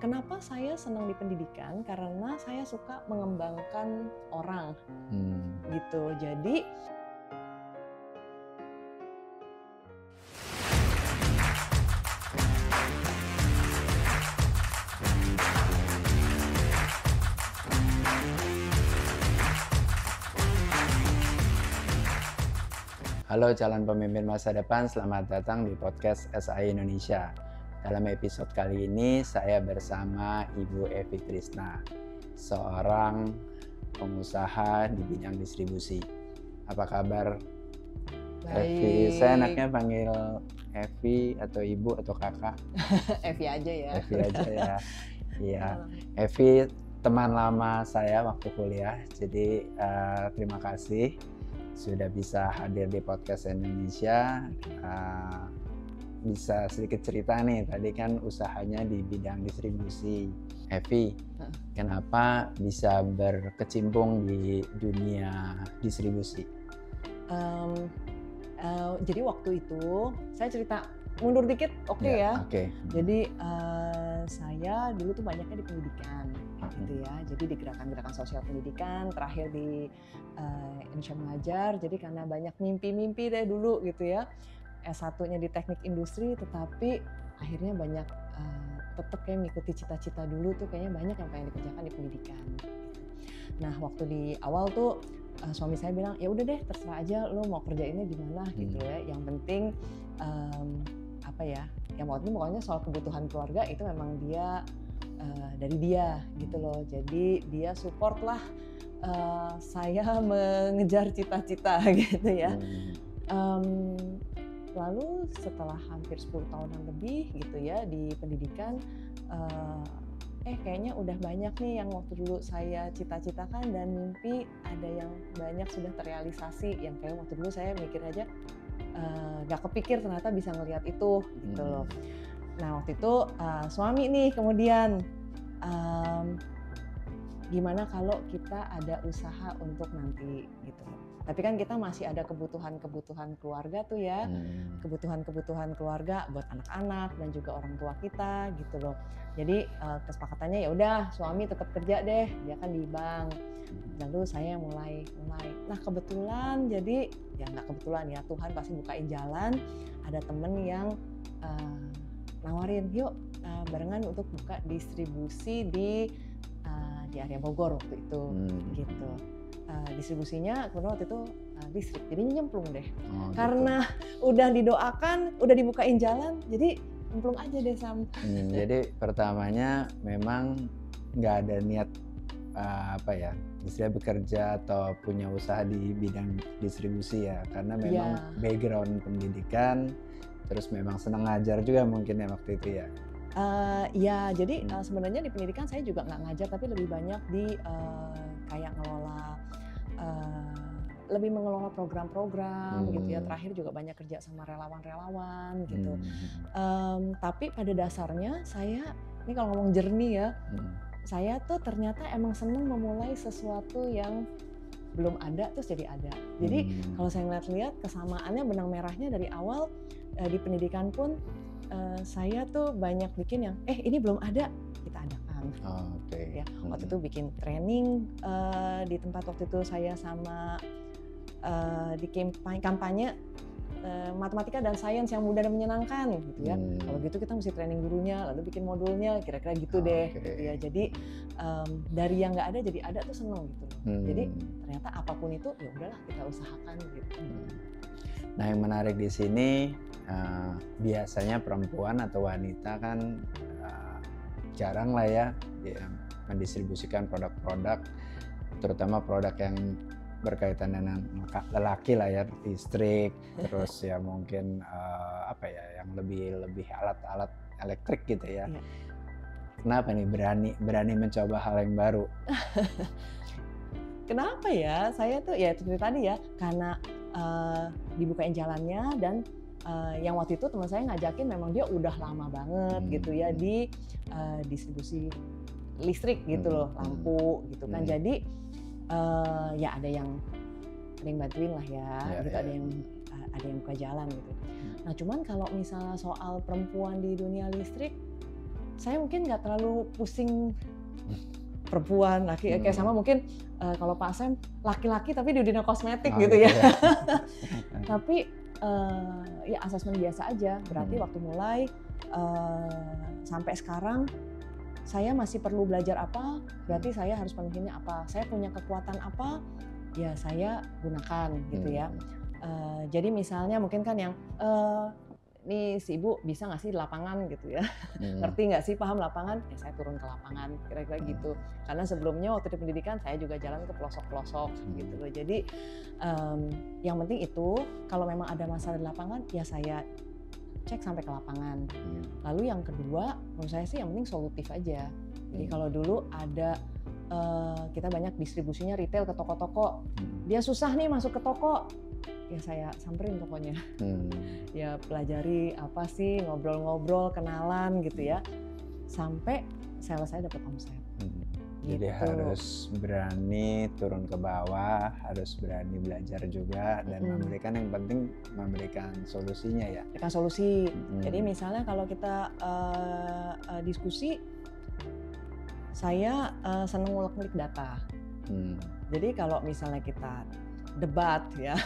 kenapa saya senang di pendidikan? Karena saya suka mengembangkan orang, gitu. Jadi Halo calon pemimpin masa depan, selamat datang di podcast SAI Indonesia. Dalam episode kali ini saya bersama Ibu Evi Trisna, seorang pengusaha di bidang distribusi. Apa kabar? baik. Evi, saya enaknya panggil Evi atau Ibu atau Kakak? Evi aja ya. Evi aja ya. Iya, Evi teman lama saya waktu kuliah, jadi terima kasih sudah bisa hadir di podcast Indonesia. Bisa sedikit cerita nih, tadi kan usahanya di bidang distribusi. Evi, kenapa bisa berkecimpung di dunia distribusi? Jadi waktu itu saya cerita mundur dikit, oke ya? Oke. Jadi saya dulu tuh banyaknya di pendidikan, gitu ya. Jadi di gerakan-gerakan sosial pendidikan, terakhir di Indonesia Mengajar. Jadi karena banyak mimpi-mimpi deh dulu gitu ya. S1-nya di teknik industri, tetapi akhirnya banyak tetap kayak mengikuti cita-cita dulu tuh kayaknya banyak yang pengen dikerjakan di pendidikan. Nah waktu di awal tuh suami saya bilang ya udah deh terserah aja lo mau kerjainnya gimana gitu ya. Yang penting yang waktu itu pokoknya soal kebutuhan keluarga itu memang dia dari dia gitu loh. Jadi dia support lah saya mengejar cita-cita gitu ya. Lalu setelah hampir 10 tahunan lebih gitu ya di pendidikan, kayaknya udah banyak nih yang waktu dulu saya cita-citakan dan mimpi ada yang banyak sudah terrealisasi, yang kayak waktu dulu saya mikir aja gak kepikir ternyata bisa ngelihat itu gitu loh. Nah waktu itu suami nih kemudian gimana kalau kita ada usaha untuk nanti gitu loh. Tapi kan kita masih ada kebutuhan-kebutuhan keluarga tuh ya, kebutuhan-kebutuhan keluarga buat anak-anak dan juga orang tua kita gitu loh. Jadi kesepakatannya ya udah suami tetap kerja deh, dia kan di bank. Lalu saya mulai. Nah kebetulan jadi ya nggak kebetulan ya, Tuhan pasti bukain jalan. Ada temen yang nawarin yuk barengan untuk buka distribusi di area Bogor waktu itu gitu. Distribusinya kemudian waktu itu listrik, jadi nyemplung deh. Karena udah didoakan, udah dibukain jalan, jadi nyemplung aja deh Sam. Jadi pertamanya memang nggak ada niat istilah bekerja atau punya usaha di bidang distribusi ya, karena memang background pendidikan, terus memang senang ngajar juga mungkin ya waktu itu ya. Jadi sebenarnya di pendidikan saya juga nggak ngajar, tapi lebih banyak di kayak lebih mengelola program-program gitu ya. Terakhir juga banyak kerja sama relawan-relawan gitu. Tapi pada dasarnya saya, ini kalau ngomong jernih ya, saya tuh ternyata emang seneng memulai sesuatu yang belum ada terus jadi ada. Jadi kalau saya ngeliat-lihat kesamaannya benang merahnya dari awal di pendidikan pun saya tuh banyak bikin yang ini belum ada, kita adakan. Ya, waktu itu bikin training di tempat waktu itu saya sama di kampanye matematika dan sains yang mudah dan menyenangkan gitu ya. Kalau gitu kita mesti training gurunya, lalu bikin modulnya, kira-kira gitu deh. Gitu ya. Jadi dari yang nggak ada jadi ada tuh seneng gitu. Jadi ternyata apapun itu ya udahlah kita usahakan gitu. Nah yang menarik di sini biasanya perempuan atau wanita kan jarang lah ya mendistribusikan produk-produk, terutama produk yang berkaitan dengan lelaki lah ya, listrik, terus ya mungkin yang lebih alat-alat elektrik gitu ya. Kenapa nih berani mencoba hal yang baru? Kenapa ya? Saya tuh ya seperti tadi ya, karena dibukain jalannya dan yang waktu itu teman saya ngajakin memang dia udah lama banget gitu ya di distribusi listrik gitu loh, lampu gitu kan. Jadi ya ada yang bantuin lah ya, gitu. Ada yang buka jalan gitu. Nah cuman kalau misalnya soal perempuan di dunia listrik, saya mungkin nggak terlalu pusing perempuan, laki, kayak sama mungkin kalau Pak Sam laki-laki tapi di dunia kosmetik gitu ya. Tapi ya asesmen biasa aja. Berarti waktu mulai sampai sekarang saya masih perlu belajar apa, berarti saya harus penuhinnya apa. Saya punya kekuatan apa, ya saya gunakan gitu ya. Jadi misalnya mungkin kan yang nih si ibu bisa nggak sih di lapangan gitu ya, ngerti nggak sih, paham lapangan, ya saya turun ke lapangan, kira-kira gitu. Karena sebelumnya waktu di pendidikan saya juga jalan ke pelosok-pelosok gitu loh. Jadi yang penting itu kalau memang ada masalah di lapangan, ya saya cek sampai ke lapangan. Lalu yang kedua, menurut saya sih yang penting solutif aja. Jadi kalau dulu ada kita banyak distribusinya retail ke toko-toko, dia susah nih masuk ke toko, ya saya samperin tokonya. Ya pelajari apa sih, ngobrol-ngobrol, kenalan gitu ya, sampai sales saya dapat omset. Jadi harus berani turun ke bawah, harus berani belajar juga, dan memberikan, yang penting memberikan solusinya ya. Memberikan solusi. Jadi misalnya kalau kita diskusi, saya seneng ngulik-ngulik data. Jadi kalau misalnya kita debat ya,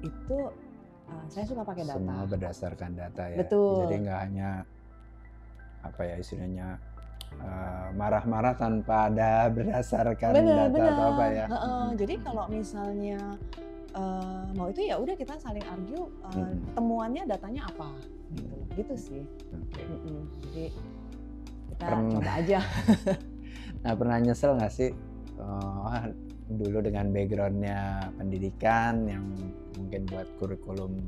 itu saya suka pakai data. Semua berdasarkan data ya. Betul. Jadi nggak hanya apa ya istilahnya marah-marah tanpa ada berdasarkan data atau apa ya. Jadi kalau misalnya mau itu ya udah kita saling argue, temuannya datanya apa gitu sih. Jadi kita coba aja. Nah, pernah nyesel nggak sih dulu dengan backgroundnya pendidikan yang mungkin buat kurikulum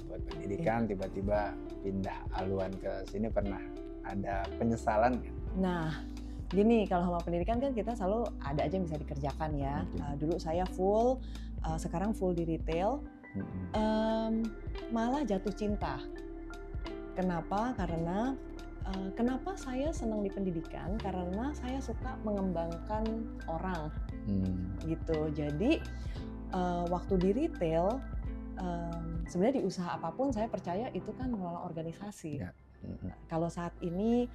buat pendidikan, tiba-tiba pindah haluan ke sini, pernah ada penyesalan nggak? Nah, gini, kalau sama pendidikan kan kita selalu ada aja yang bisa dikerjakan ya. Dulu saya full, sekarang full di retail, malah jatuh cinta. Kenapa? Karena kenapa saya senang di pendidikan? Karena saya suka mengembangkan orang, gitu. Jadi waktu di retail, sebenarnya di usaha apapun saya percaya itu kan mengelola organisasi. Kalau saat ini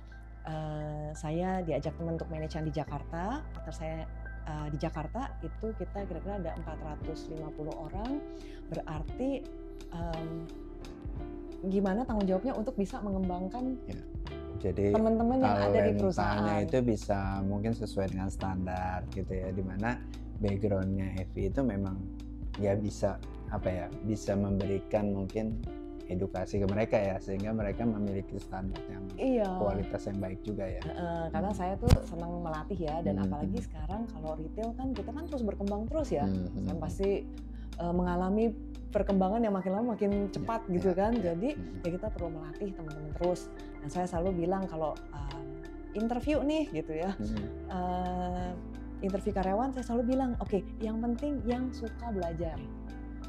saya diajak teman untuk manajemen di Jakarta, atau saya di Jakarta itu kita kira-kira ada 450 orang, berarti gimana tanggung jawabnya untuk bisa mengembangkan teman-teman yang ada di perusahaan. Itu bisa mungkin sesuai dengan standar gitu ya, dimana backgroundnya Evi itu memang ya bisa apa ya, bisa memberikan mungkin edukasi ke mereka ya, sehingga mereka memiliki standar yang kualitas yang baik juga ya. Karena saya tuh senang melatih ya, dan apalagi sekarang kalau retail kan kita kan terus berkembang terus ya. Saya pasti mengalami perkembangan yang makin lama makin cepat gitu kan. Jadi ya kita perlu melatih teman-teman terus. Dan saya selalu bilang kalau interview nih gitu ya, interview karyawan saya selalu bilang, oke, yang penting yang suka belajar.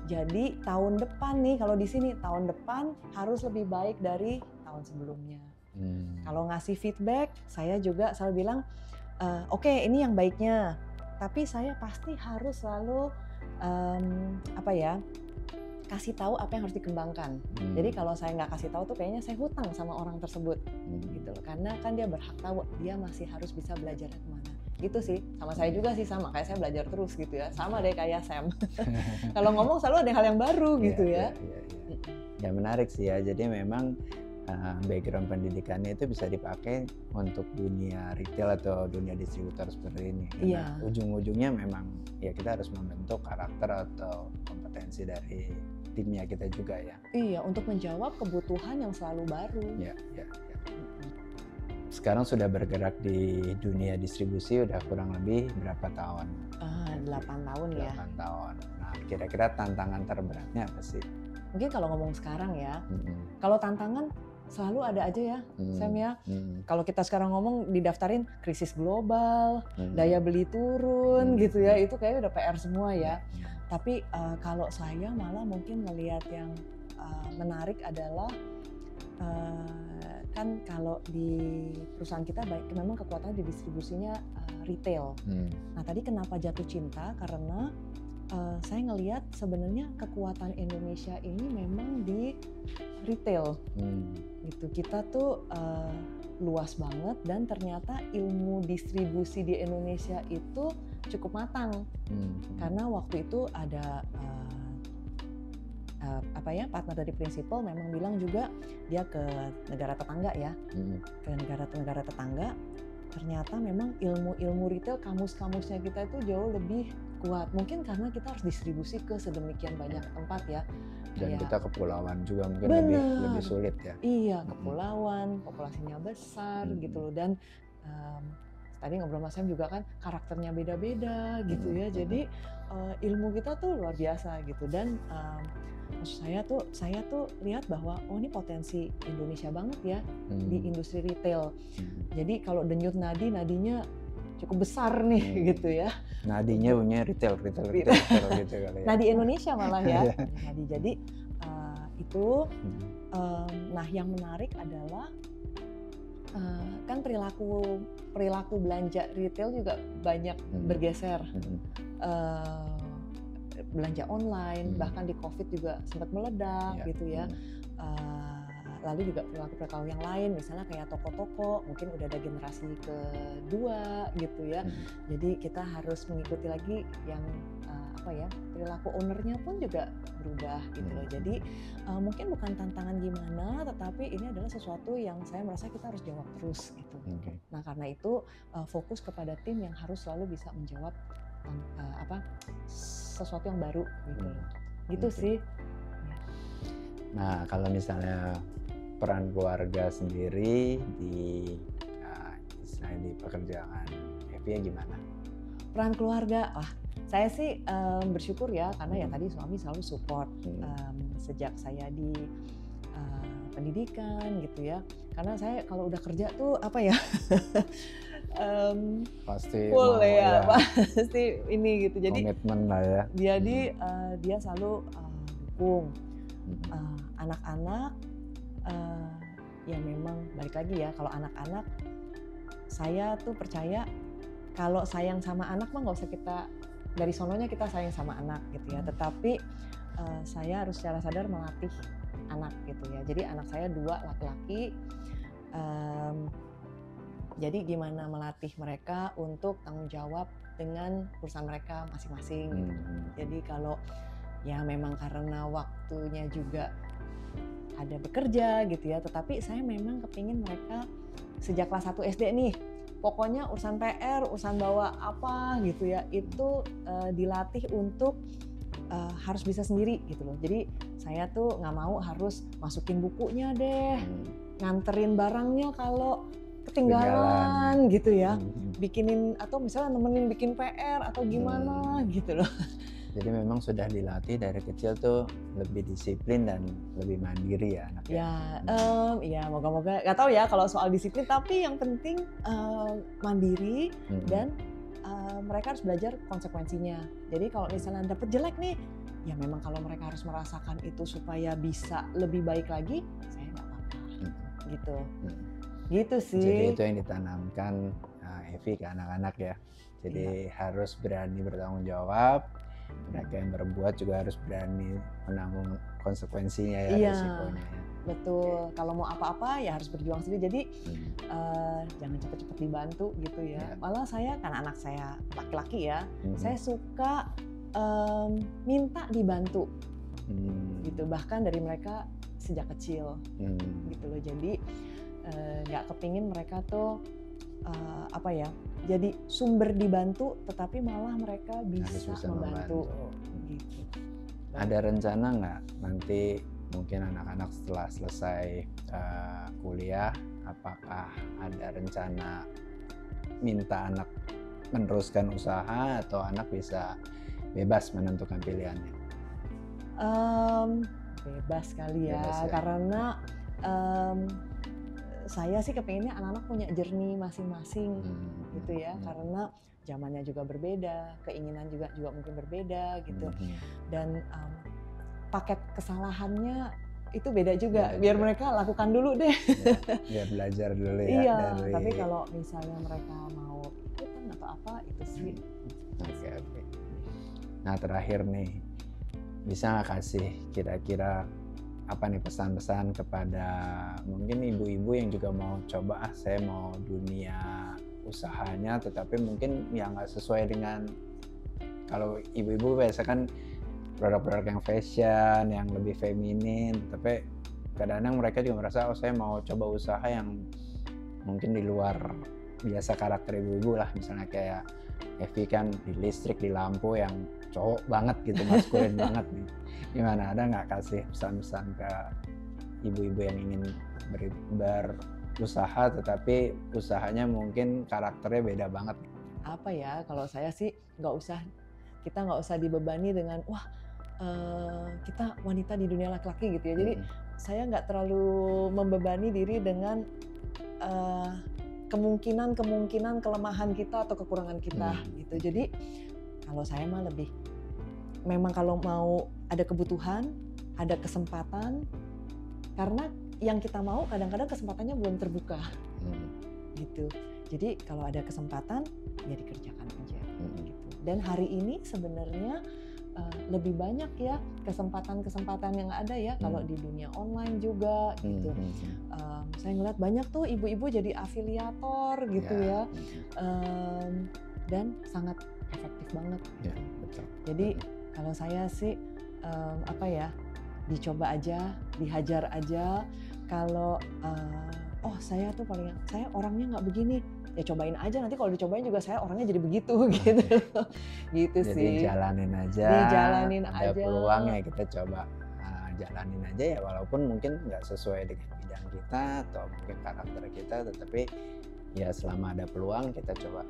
Jadi tahun depan nih, kalau di sini tahun depan harus lebih baik dari tahun sebelumnya. Kalau ngasih feedback, saya juga selalu bilang, oke, ini yang baiknya, tapi saya pasti harus selalu kasih tahu apa yang harus dikembangkan. Jadi kalau saya nggak kasih tahu tuh kayaknya saya hutang sama orang tersebut, gitu loh. Karena kan dia berhak tahu, dia masih harus bisa belajar kemana. Gitu sih, sama saya juga sih, sama kayak saya belajar terus gitu ya, sama deh kayak Sam. Kalau ngomong selalu ada hal yang baru gitu ya. Ya menarik sih ya, jadi memang background pendidikannya itu bisa dipakai untuk dunia retail atau dunia distributor seperti ini. Karena ujung-ujungnya memang ya kita harus membentuk karakter atau kompetensi dari timnya kita juga ya. Iya, untuk menjawab kebutuhan yang selalu baru. Ya. Sekarang sudah bergerak di dunia distribusi udah kurang lebih berapa tahun? 8 tahun ya. 8 tahun. Nah, kira-kira tantangan terberatnya apa sih? Mungkin kalau ngomong sekarang ya, kalau tantangan selalu ada aja ya, Sam ya. Kalau kita sekarang ngomong didaftarin krisis global, daya beli turun gitu ya, itu kayaknya udah PR semua ya. Tapi kalau saya malah mungkin ngelihat yang menarik adalah kan kalau di perusahaan kita baik memang kekuatannya di distribusinya retail. Nah tadi kenapa jatuh cinta, karena saya ngelihat sebenarnya kekuatan Indonesia ini memang di retail. Gitu. Kita tuh luas banget dan ternyata ilmu distribusi di Indonesia itu cukup matang. Karena waktu itu ada partner dari Principal memang bilang juga dia ke negara tetangga ya, ke negara tetangga. Ternyata memang ilmu retail, kamus-kamusnya kita itu jauh lebih kuat. Mungkin karena kita harus distribusi ke sedemikian banyak tempat ya. Dan kita kepulauan juga mungkin lebih sulit ya. Iya, kepulauan, populasinya besar gitu loh. Dan tadi ngobrol sama Sam juga kan karakternya beda-beda gitu ya. Jadi ilmu kita tuh luar biasa gitu. Dan maksud saya tuh lihat bahwa ini potensi Indonesia banget ya di industri retail. Jadi kalau denyut nadinya cukup besar nih gitu ya. Nadinya punya retail gitu kali ya. Nadi Indonesia malah ya. Jadi itu. Nah yang menarik adalah kan perilaku belanja retail juga banyak bergeser. Belanja online, bahkan di COVID juga sempat meledak gitu ya. Lalu juga perilaku yang lain, misalnya kayak toko-toko, mungkin udah ada generasi kedua gitu ya. Jadi kita harus mengikuti lagi yang perilaku ownernya pun juga berubah gitu loh. Jadi mungkin bukan tantangan gimana, tetapi ini adalah sesuatu yang saya merasa kita harus jawab terus gitu. Nah karena itu fokus kepada tim yang harus selalu bisa menjawab sesuatu yang baru gitu sih. Nah kalau misalnya peran keluarga sendiri di pekerjaan Evi gimana? Peran keluarga, saya sih bersyukur ya karena ya tadi suami selalu support sejak saya di pendidikan gitu ya. Karena saya kalau udah kerja tuh pasti full ya, pasti ini gitu. Jadi komitmen lah ya. Jadi dia selalu dukung anak-anak. Ya memang balik lagi ya, kalau anak-anak saya tuh percaya kalau sayang sama anak mah nggak usah kita dari sononya kita sayang sama anak gitu ya. Tetapi saya harus secara sadar melatih anak gitu ya. Jadi anak saya 2 laki-laki. Jadi gimana melatih mereka untuk tanggung jawab dengan urusan mereka masing-masing gitu. Jadi kalau ya memang karena waktunya juga ada bekerja gitu ya, tetapi saya memang kepingin mereka sejak kelas 1 SD nih, pokoknya urusan PR, urusan bawa apa gitu ya, itu dilatih untuk harus bisa sendiri gitu loh. Jadi saya tuh nggak mau harus masukin bukunya deh, nganterin barangnya kalau ketinggalan gitu ya, bikinin atau misalnya nemenin bikin PR atau gimana gitu loh. Jadi memang sudah dilatih dari kecil tuh lebih disiplin dan lebih mandiri ya anaknya. Ya, moga-moga nggak tahu ya kalau soal disiplin, tapi yang penting mandiri dan mereka harus belajar konsekuensinya. Jadi kalau misalnya dapet jelek nih, ya memang kalau mereka harus merasakan itu supaya bisa lebih baik lagi, saya nggak apa-apa gitu. Gitu sih. Jadi itu yang ditanamkan Evi ke anak-anak ya. Jadi harus berani bertanggung jawab. Mereka yang berbuat juga harus berani menanggung konsekuensinya ya, risikonya ya. Betul. Kalau mau apa-apa ya harus berjuang sendiri. Jadi jangan cepet-cepet dibantu gitu ya. Malah saya karena anak saya laki-laki ya, saya suka minta dibantu gitu. Bahkan dari mereka sejak kecil gitu loh. Jadi nggak kepingin mereka tuh jadi sumber dibantu, tetapi malah mereka bisa membantu. Gitu. Ada rencana nggak nanti mungkin anak-anak setelah selesai kuliah, apakah ada rencana minta anak meneruskan usaha atau anak bisa bebas menentukan pilihannya? Bebas kali ya, karena saya sih kepengennya anak-anak punya journey masing-masing gitu ya, karena zamannya juga berbeda, keinginan juga mungkin berbeda gitu, dan paket kesalahannya itu beda juga, biar mereka lakukan dulu deh. Biar belajar dulu ya. Iya, tapi kalau misalnya mereka mau ikutan atau apa itu sih. Oke. Nah terakhir nih, bisa nggak kasih kira-kira apa nih pesan-pesan kepada mungkin ibu-ibu yang juga mau coba saya mau dunia usahanya tetapi mungkin ya nggak sesuai dengan, kalau ibu-ibu biasa kan produk-produk yang fashion yang lebih feminin, tapi kadang-kadang mereka juga merasa saya mau coba usaha yang mungkin di luar biasa karakter ibu-ibu lah, misalnya kayak Evi kan di listrik, di lampu yang cowok banget gitu, maskulin banget nih. Gimana, ada nggak kasih pesan-pesan ke ibu-ibu yang ingin berusaha tetapi usahanya mungkin karakternya beda banget? Apa ya, kalau saya sih kita nggak usah dibebani dengan kita wanita di dunia laki-laki gitu ya. Jadi saya nggak terlalu membebani diri dengan kemungkinan kelemahan kita atau kekurangan kita gitu. Jadi kalau saya mah lebih memang kalau mau ada kebutuhan, ada kesempatan, karena yang kita mau kadang-kadang kesempatannya belum terbuka gitu. Jadi kalau ada kesempatan ya dikerjakan aja gitu. Dan hari ini sebenarnya lebih banyak ya kesempatan-kesempatan yang ada ya kalau di dunia online juga gitu. Saya ngeliat banyak tuh ibu-ibu jadi afiliator gitu ya. Dan sangat efektif banget. Ya, betul. Jadi kalau saya sih dicoba aja, dihajar aja. Kalau saya orangnya nggak begini, ya cobain aja, nanti kalau dicobain juga saya orangnya jadi begitu gitu. Gitu jadi sih. Jadi jalanin aja. Ada peluang ya kita coba jalanin aja ya, walaupun mungkin nggak sesuai dengan bidang kita atau mungkin karakter kita, tetapi ya selama ada peluang kita coba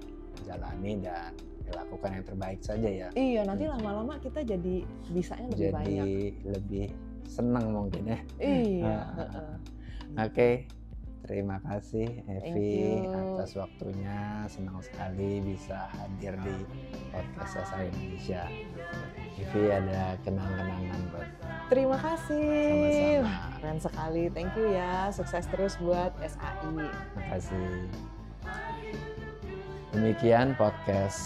jalani dan lakukan yang terbaik saja ya. Iya, nanti lama-lama kita jadi bisanya lebih banyak. Jadi lebih senang mungkin ya. Iya. Oke. Terima kasih Evi atas waktunya, senang sekali bisa hadir di podcast SAI Indonesia. Evi ada kenang-kenangan buat. Terima kasih. Sama-sama. Keren sekali, thank you ya, sukses terus buat SAI. Terima kasih. Demikian podcast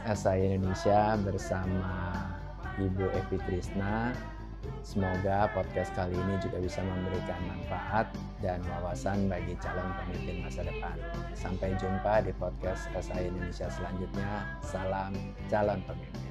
SAI Indonesia bersama Ibu Evi Trisna. Semoga podcast kali ini juga bisa memberikan manfaat dan wawasan bagi calon pemimpin masa depan. Sampai jumpa di podcast SAI Indonesia selanjutnya. Salam calon pemimpin.